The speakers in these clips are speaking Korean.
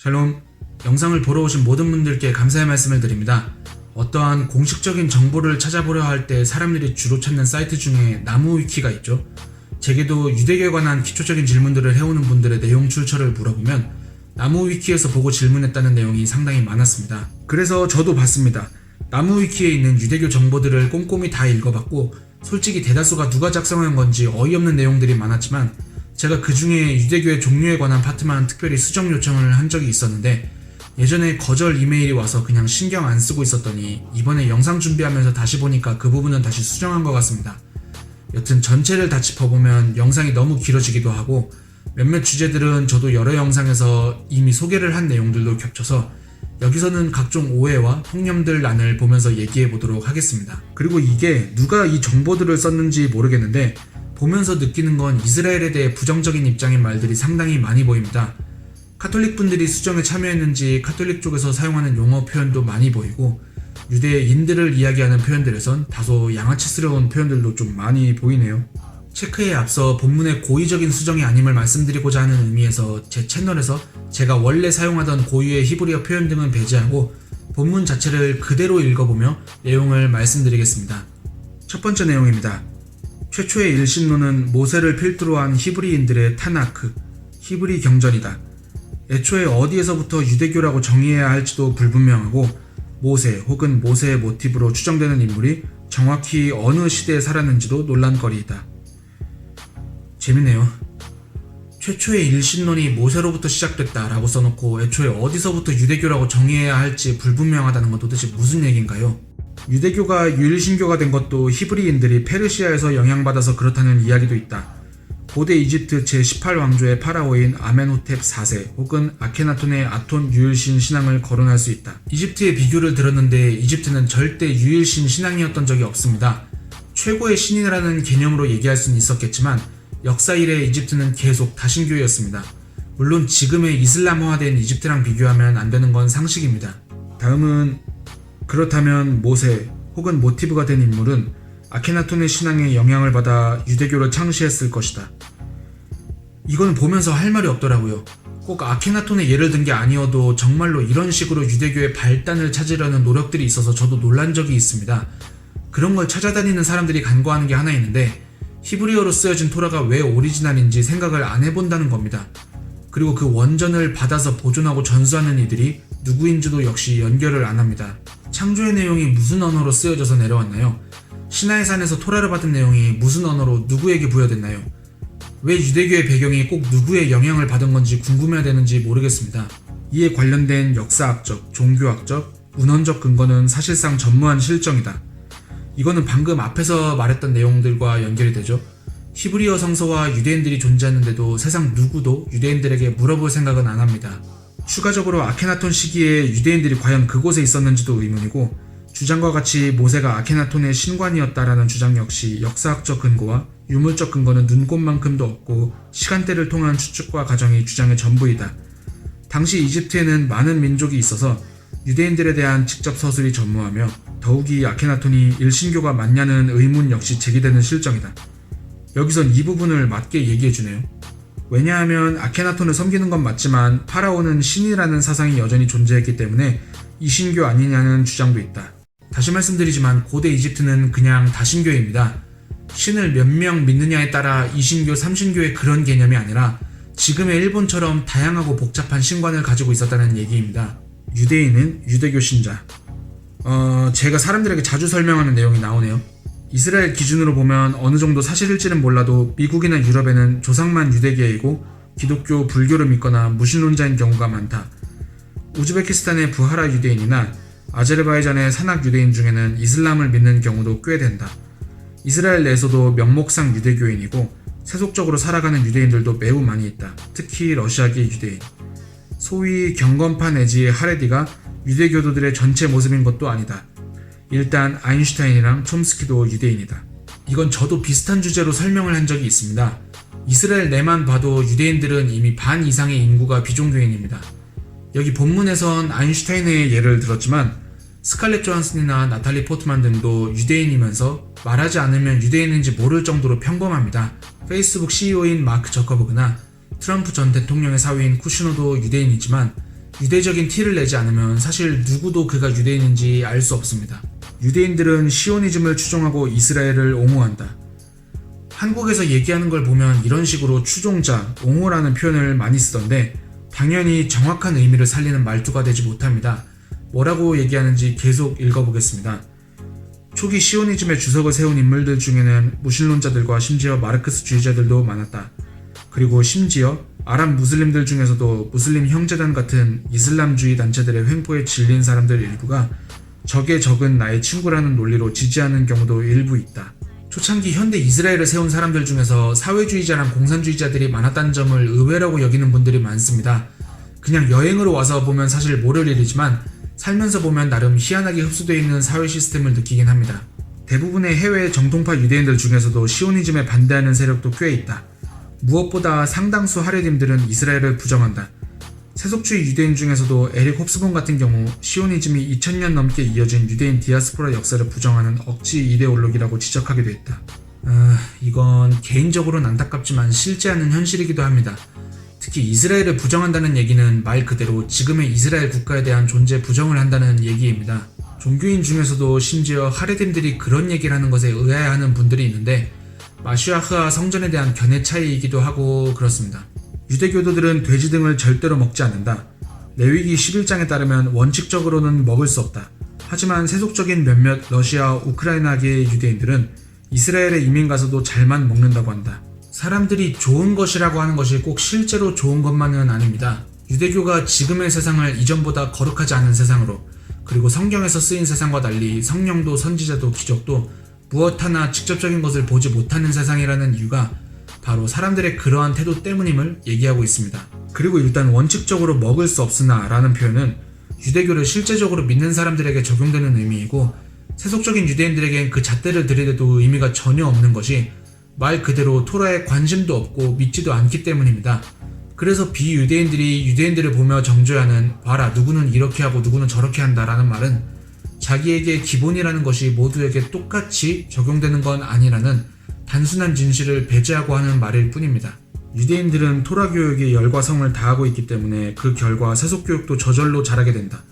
샬롬, 영상을 보러 오신 모든 분들께 감사의 말씀을 드립니다. 어떠한 공식적인 정보를 찾아보려 할 때 사람들이 주로 찾는 사이트 중에 나무위키가 있죠. 제게도 유대교에 관한 기초적인 질문들을 해오는 분들의 내용 출처를 물어보면 나무위키에서 보고 질문했다는 내용이 상당히 많았습니다. 그래서 저도 봤습니다. 나무위키에 있는 유대교 정보들을 꼼꼼히 다 읽어봤고 솔직히 대다수가 누가 작성한 건지 어이없는 내용들이 많았지만 제가 그 중에 유대교의 종류에 관한 파트만 특별히 수정 요청을 한 적이 있었는데 예전에 거절 이메일이 와서 그냥 신경 안 쓰고 있었더니 이번에 영상 준비하면서 다시 보니까 그 부분은 다시 수정한 것 같습니다. 여튼 전체를 다 짚어보면 영상이 너무 길어지기도 하고 몇몇 주제들은 저도 여러 영상에서 이미 소개를 한 내용들도 겹쳐서 여기서는 각종 오해와 통념들란을 보면서 얘기해 보도록 하겠습니다. 그리고 이게 누가 이 정보들을 썼는지 모르겠는데 보면서 느끼는 건 이스라엘에 대해 부정적인 입장인 말들이 상당히 많이 보입니다. 카톨릭 분들이 수정에 참여했는지 카톨릭 쪽에서 사용하는 용어 표현도 많이 보이고 유대인들을 이야기하는 표현들에선 다소 양아치스러운 표현들도 좀 많이 보이네요. 체크에 앞서 본문의 고의적인 수정이 아님을 말씀드리고자 하는 의미에서 제 채널에서 제가 원래 사용하던 고유의 히브리어 표현 등은 배제하고 본문 자체를 그대로 읽어보며 내용을 말씀드리겠습니다. 첫 번째 내용입니다. 최초의 일신론은 모세를 필두로 한 히브리인들의 타나크, 히브리 경전이다. 애초에 어디에서부터 유대교라고 정의해야 할지도 불분명하고 모세 혹은 모세의 모티브로 추정되는 인물이 정확히 어느 시대에 살았는지도 논란거리이다. 재밌네요. 최초의 일신론이 모세로부터 시작됐다라고 써놓고 애초에 어디서부터 유대교라고 정의해야 할지 불분명하다는 건 도대체 무슨 얘기인가요? 유대교가 유일신교가 된 것도 히브리인들이 페르시아에서 영향받아서 그렇다는 이야기도 있다. 고대 이집트 제18왕조의 파라오인 아멘호텝 4세 혹은 아케나톤의 아톤 유일신 신앙을 거론할 수 있다. 이집트의 비교를 들었는데 이집트는 절대 유일신 신앙이었던 적이 없습니다. 최고의 신이라는 개념으로 얘기할 수는 있었겠지만 역사 이래 이집트는 계속 다신교였습니다. 물론 지금의 이슬람화된 이집트랑 비교하면 안 되는 건 상식입니다. 다음은 그렇다면 모세 혹은 모티브가 된 인물은 아케나톤의 신앙에 영향을 받아 유대교를 창시했을 것이다. 이건 보면서 할 말이 없더라고요. 꼭 아케나톤의 예를 든 게 아니어도 정말로 이런 식으로 유대교의 발단을 찾으려는 노력들이 있어서 저도 놀란 적이 있습니다. 그런 걸 찾아다니는 사람들이 간과하는 게 하나 있는데 히브리어로 쓰여진 토라가 왜 오리지널인지 생각을 안 해본다는 겁니다. 그리고 그 원전을 받아서 보존하고 전수하는 이들이 누구인지도 역시 연결을 안 합니다. 창조의 내용이 무슨 언어로 쓰여져서 내려왔나요? 시나이 산에서 토라를 받은 내용이 무슨 언어로 누구에게 부여됐나요? 왜 유대교의 배경이 꼭 누구의 영향을 받은 건지 궁금해야 되는지 모르겠습니다. 이에 관련된 역사학적, 종교학적, 문헌적 근거는 사실상 전무한 실정이다. 이거는 방금 앞에서 말했던 내용들과 연결이 되죠. 히브리어 성서와 유대인들이 존재하는데도 세상 누구도 유대인들에게 물어볼 생각은 안 합니다. 추가적으로 아케나톤 시기에 유대인들이 과연 그곳에 있었는지도 의문이고 주장과 같이 모세가 아케나톤의 신관이었다라는 주장 역시 역사학적 근거와 유물적 근거는 눈꼽만큼도 없고 시간대를 통한 추측과 가정이 주장의 전부이다. 당시 이집트에는 많은 민족이 있어서 유대인들에 대한 직접 서술이 전무하며 더욱이 아케나톤이 일신교가 맞냐는 의문 역시 제기되는 실정이다. 여기선 이 부분을 맞게 얘기해주네요. 왜냐하면 아케나톤을 섬기는 건 맞지만 파라오는 신이라는 사상이 여전히 존재했기 때문에 이신교 아니냐는 주장도 있다. 다시 말씀드리지만 고대 이집트는 그냥 다신교입니다. 신을 몇 명 믿느냐에 따라 이신교, 삼신교의 그런 개념이 아니라 지금의 일본처럼 다양하고 복잡한 신관을 가지고 있었다는 얘기입니다. 유대인은 유대교 신자. 제가 사람들에게 자주 설명하는 내용이 나오네요. 이스라엘 기준으로 보면 어느 정도 사실일지는 몰라도 미국이나 유럽에는 조상만 유대계이고 기독교, 불교를 믿거나 무신론자인 경우가 많다. 우즈베키스탄의 부하라 유대인이나 아제르바이잔의 산악 유대인 중에는 이슬람을 믿는 경우도 꽤 된다. 이스라엘 내에서도 명목상 유대교인이고 세속적으로 살아가는 유대인들도 매우 많이 있다. 특히 러시아계 유대인. 소위 경건파 내지 하레디가 유대교도들의 전체 모습인 것도 아니다. 일단 아인슈타인이랑 촘스키도 유대인이다. 이건 저도 비슷한 주제로 설명을 한 적이 있습니다. 이스라엘 내만 봐도 유대인들은 이미 반 이상의 인구가 비종교인입니다. 여기 본문에선 아인슈타인의 예를 들었지만 스칼렛 조한슨이나 나탈리 포트만 등도 유대인이면서 말하지 않으면 유대인인지 모를 정도로 평범합니다. 페이스북 CEO인 마크 저커버그나 트럼프 전 대통령의 사위인 쿠슈너도 유대인이지만 유대적인 티를 내지 않으면 사실 누구도 그가 유대인인지 알 수 없습니다. 유대인들은 시오니즘을 추종하고 이스라엘을 옹호한다. 한국에서 얘기하는 걸 보면 이런 식으로 추종자, 옹호라는 표현을 많이 쓰던데 당연히 정확한 의미를 살리는 말투가 되지 못합니다. 뭐라고 얘기하는지 계속 읽어보겠습니다. 초기 시오니즘의 주석을 세운 인물들 중에는 무신론자들과 심지어 마르크스주의자들도 많았다. 그리고 심지어 아랍 무슬림들 중에서도 무슬림 형제단 같은 이슬람주의 단체들의 횡포에 질린 사람들 일부가 적의 적은 나의 친구라는 논리로 지지하는 경우도 일부 있다. 초창기 현대 이스라엘을 세운 사람들 중에서 사회주의자랑 공산주의자들이 많았다는 점을 의외라고 여기는 분들이 많습니다. 그냥 여행으로 와서 보면 사실 모를 일이지만 살면서 보면 나름 희한하게 흡수되어 있는 사회 시스템을 느끼긴 합니다. 대부분의 해외 정통파 유대인들 중에서도 시오니즘에 반대하는 세력도 꽤 있다. 무엇보다 상당수 하레딤들은 이스라엘을 부정한다. 세속주의 유대인 중에서도 에릭 홉스본 같은 경우 시오니즘이 2000년 넘게 이어진 유대인 디아스포라 역사를 부정하는 억지 이데올로기라고 지적하기도 했다. 이건 개인적으로는 안타깝지만 실제 하는 현실이기도 합니다. 특히 이스라엘을 부정한다는 얘기는 말 그대로 지금의 이스라엘 국가에 대한 존재 부정을 한다는 얘기입니다. 종교인 중에서도 심지어 하레딤들이 그런 얘기를 하는 것에 의아해하는 분들이 있는데 마슈아흐와 성전에 대한 견해 차이이기도 하고 그렇습니다. 유대교도들은 돼지 등을 절대로 먹지 않는다. 레위기 11장에 따르면 원칙적으로는 먹을 수 없다. 하지만 세속적인 몇몇 러시아, 우크라이나계의 유대인들은 이스라엘에 이민 가서도 잘만 먹는다고 한다. 사람들이 좋은 것이라고 하는 것이 꼭 실제로 좋은 것만은 아닙니다. 유대교가 지금의 세상을 이전보다 거룩하지 않은 세상으로, 그리고 성경에서 쓰인 세상과 달리 성령도 선지자도 기적도 무엇 하나 직접적인 것을 보지 못하는 세상이라는 이유가 바로 사람들의 그러한 태도 때문임을 얘기하고 있습니다. 그리고 일단 원칙적으로 먹을 수 없으나 라는 표현은 유대교를 실제적으로 믿는 사람들에게 적용되는 의미이고 세속적인 유대인들에겐 그 잣대를 들이대도 의미가 전혀 없는 것이 말 그대로 토라에 관심도 없고 믿지도 않기 때문입니다. 그래서 비유대인들이 유대인들을 보며 정죄하는 봐라 누구는 이렇게 하고 누구는 저렇게 한다 라는 말은 자기에게 기본이라는 것이 모두에게 똑같이 적용되는 건 아니라는 단순한 진실을 배제하고 하는 말일 뿐입니다. 유대인들은 토라 교육에 열과 성을 다하고 있기 때문에 그 결과 세속 교육도 저절로 잘하게 된다.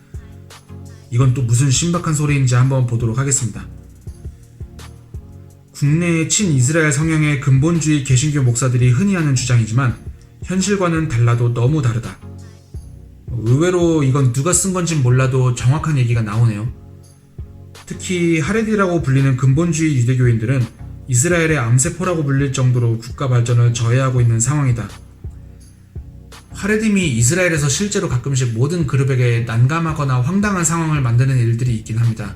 이건 또 무슨 신박한 소리인지 한번 보도록 하겠습니다. 국내의 친이스라엘 성향의 근본주의 개신교 목사들이 흔히 하는 주장이지만 현실과는 달라도 너무 다르다. 의외로 이건 누가 쓴 건진 몰라도 정확한 얘기가 나오네요. 특히 하레디라고 불리는 근본주의 유대교인들은 이스라엘의 암세포라고 불릴 정도로 국가 발전을 저해하고 있는 상황이다. 하레딤이 이스라엘에서 실제로 가끔씩 모든 그룹에게 난감하거나 황당한 상황을 만드는 일들이 있긴 합니다.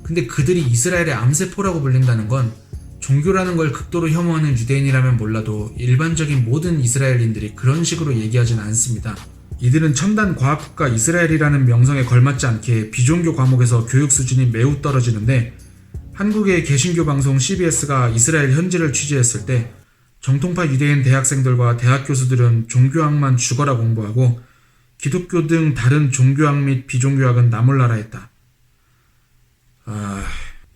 근데 그들이 이스라엘의 암세포라고 불린다는 건 종교라는 걸 극도로 혐오하는 유대인이라면 몰라도 일반적인 모든 이스라엘인들이 그런 식으로 얘기하진 않습니다. 이들은 첨단 과학국가 이스라엘이라는 명성에 걸맞지 않게 비종교 과목에서 교육 수준이 매우 떨어지는데 한국의 개신교 방송 CBS가 이스라엘 현지를 취재했을 때 정통파 유대인 대학생들과 대학 교수들은 종교학만 죽어라 공부하고 기독교 등 다른 종교학 및 비종교학은 나몰라라 했다.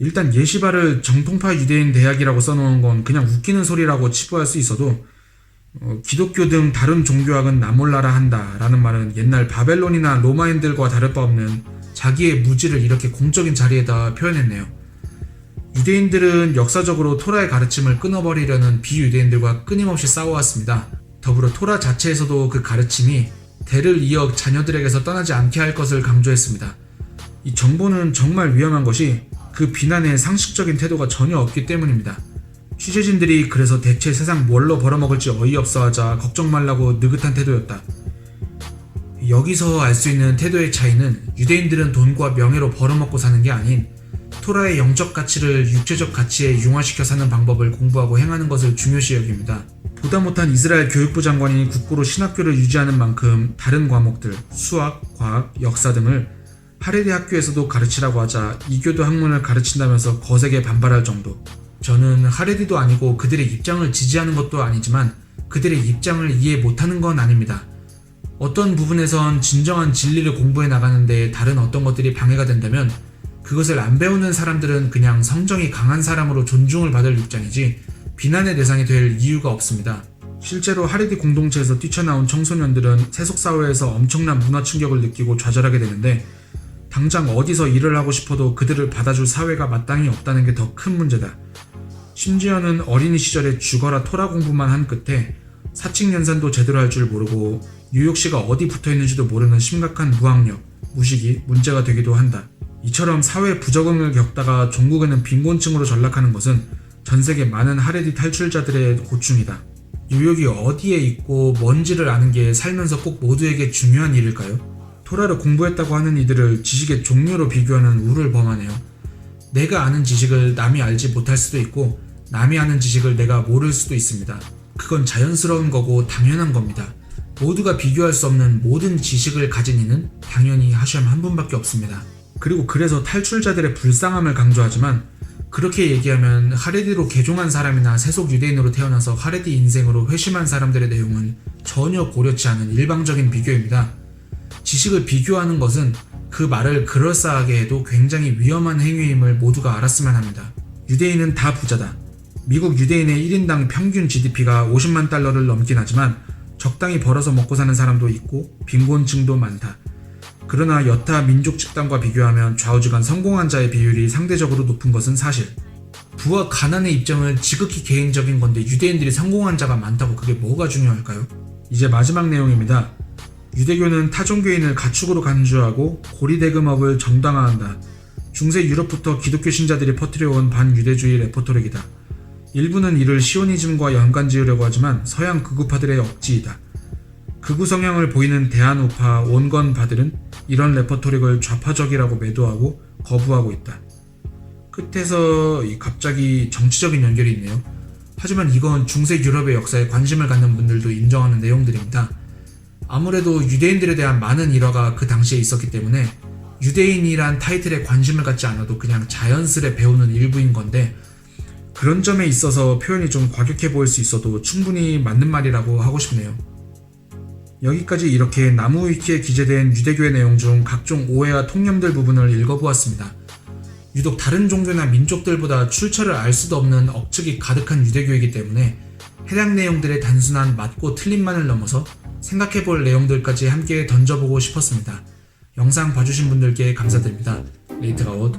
일단 예시바를 정통파 유대인 대학이라고 써놓은 건 그냥 웃기는 소리라고 치부할 수 있어도 기독교 등 다른 종교학은 나몰라라 한다 라는 말은 옛날 바벨론이나 로마인들과 다를 바 없는 자기의 무지를 이렇게 공적인 자리에다 표현했네요. 유대인들은 역사적으로 토라의 가르침을 끊어버리려는 비유대인들과 끊임없이 싸워왔습니다. 더불어 토라 자체에서도 그 가르침이 대를 이어 자녀들에게서 떠나지 않게 할 것을 강조했습니다. 이 정보는 정말 위험한 것이 그 비난에 상식적인 태도가 전혀 없기 때문입니다. 취재진들이 그래서 대체 세상 뭘로 벌어먹을지 어이없어 하자 걱정 말라고 느긋한 태도였다. 여기서 알 수 있는 태도의 차이는 유대인들은 돈과 명예로 벌어먹고 사는 게 아닌 토라의 영적 가치를 육체적 가치에 융화시켜 사는 방법을 공부하고 행하는 것을 중요시 여깁니다. 보다 못한 이스라엘 교육부 장관이 국고로 신학교를 유지하는 만큼 다른 과목들, 수학, 과학, 역사 등을 하레디 학교에서도 가르치라고 하자 이교도 학문을 가르친다면서 거세게 반발할 정도. 저는 하레디도 아니고 그들의 입장을 지지하는 것도 아니지만 그들의 입장을 이해 못하는 건 아닙니다. 어떤 부분에선 진정한 진리를 공부해 나가는데 다른 어떤 것들이 방해가 된다면 그것을 안 배우는 사람들은 그냥 성정이 강한 사람으로 존중을 받을 입장이지 비난의 대상이 될 이유가 없습니다. 실제로 하레디 공동체에서 뛰쳐나온 청소년들은 세속사회에서 엄청난 문화 충격을 느끼고 좌절하게 되는데 당장 어디서 일을 하고 싶어도 그들을 받아줄 사회가 마땅히 없다는 게 더 큰 문제다. 심지어는 어린이 시절에 죽어라 토라 공부만 한 끝에 사칙연산도 제대로 할 줄 모르고 뉴욕시가 어디 붙어있는지도 모르는 심각한 무학력, 무식이 문제가 되기도 한다. 이처럼 사회 부적응을 겪다가 종국에는 빈곤층으로 전락하는 것은 전세계 많은 하레디 탈출자들의 고충이다. 뉴욕이 어디에 있고 뭔지를 아는 게 살면서 꼭 모두에게 중요한 일일까요? 토라를 공부했다고 하는 이들을 지식의 종류로 비교하는 우를 범하네요. 내가 아는 지식을 남이 알지 못할 수도 있고 남이 아는 지식을 내가 모를 수도 있습니다. 그건 자연스러운 거고 당연한 겁니다. 모두가 비교할 수 없는 모든 지식을 가진 이는 당연히 하셴 한 분밖에 없습니다. 그리고 그래서 탈출자들의 불쌍함을 강조하지만 그렇게 얘기하면 하레디로 개종한 사람이나 세속 유대인으로 태어나서 하레디 인생으로 회심한 사람들의 내용은 전혀 고려치 않은 일방적인 비교입니다. 지식을 비교하는 것은 그 말을 그럴싸하게 해도 굉장히 위험한 행위임을 모두가 알았으면 합니다. 유대인은 다 부자다. 미국 유대인의 1인당 평균 GDP가 50만 달러를 넘긴 하지만 적당히 벌어서 먹고 사는 사람도 있고 빈곤층도 많다. 그러나 여타 민족 집단과 비교하면 좌우지간 성공한 자의 비율이 상대적으로 높은 것은 사실. 부와 가난의 입장은 지극히 개인적인 건데 유대인들이 성공한 자가 많다고 그게 뭐가 중요할까요? 이제 마지막 내용입니다. 유대교는 타종교인을 가축으로 간주하고 고리대금업을 정당화한다. 중세 유럽부터 기독교 신자들이 퍼뜨려온 반유대주의 레포토릭이다. 일부는 이를 시오니즘과 연관지으려고 하지만 서양 극우파들의 억지이다. 극우 성향을 보이는 대한우파 온건파들은 이런 레퍼토릭을 좌파적이라고 매도하고 거부하고 있다. 끝에서 갑자기 정치적인 연결이 있네요. 하지만 이건 중세 유럽의 역사에 관심을 갖는 분들도 인정하는 내용들입니다. 아무래도 유대인들에 대한 많은 일화가 그 당시에 있었기 때문에 유대인이란 타이틀에 관심을 갖지 않아도 그냥 자연스레 배우는 일부인 건데 그런 점에 있어서 표현이 좀 과격해 보일 수 있어도 충분히 맞는 말이라고 하고 싶네요. 여기까지 이렇게 나무위키에 기재된 유대교의 내용 중 각종 오해와 통념들 부분을 읽어보았습니다. 유독 다른 종교나 민족들보다 출처를 알 수도 없는 억측이 가득한 유대교이기 때문에 해당 내용들의 단순한 맞고 틀림만을 넘어서 생각해볼 내용들까지 함께 던져보고 싶었습니다. 영상 봐주신 분들께 감사드립니다. 레이트가 옷